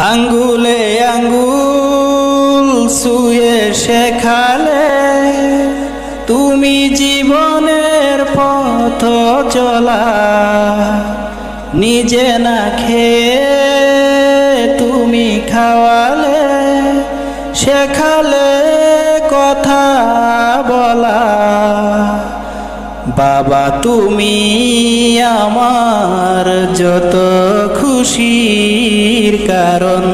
আঙ্গুলে আঙ্গুল ছুঁয়ে শেখালে তুমি জীবনের পথ চলা, নিজে না খেয়ে তুমি খাওয়ালে, শেখালে কথা বলা। বাবা তুমি আমার যত খুশির কারণ,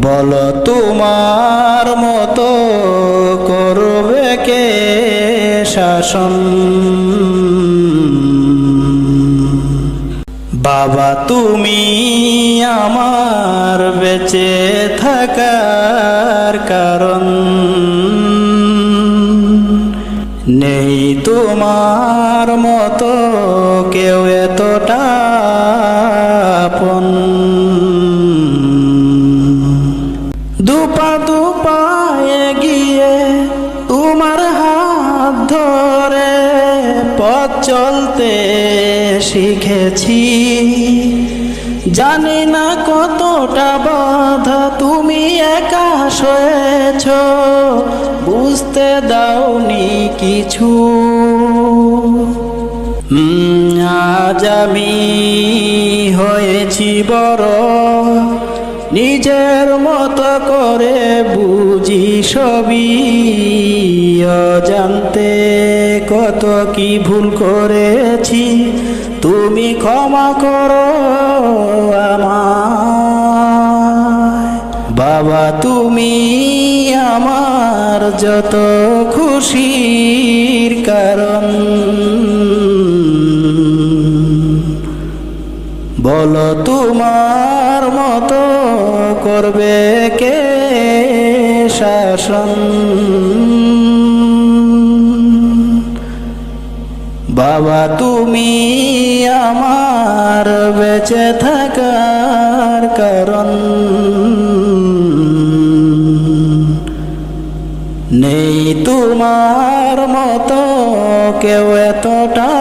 বলো তোমার মতো করবে কে শাসন। বাবা তুমি আমার বেঁচে থাকার কারণ, নেই তোমার মতো কেউ এতটা আপন। দুপা দুপা এগিয়ে তোমার হাত ধরে পথ চলতে শিখেছি, জানি না কতটা বাধা তুমি একা সয়েছ, বুঝতে দাওনি কিছু। আজ আমি হয়েছি বড়, নিজের মতো করে বুঝি সবই, অজান্তে কত কি ভুল করেছি, তুমি ক্ষমা করো আমায়। বাবা তুমি আমার যত খুশির কারণ, বলো তোমার মতো করবে কে শাসন। বাবা তুমি আমার বেঁচে থাকার কারণ, নেই তোমার মতো কেউ এতটা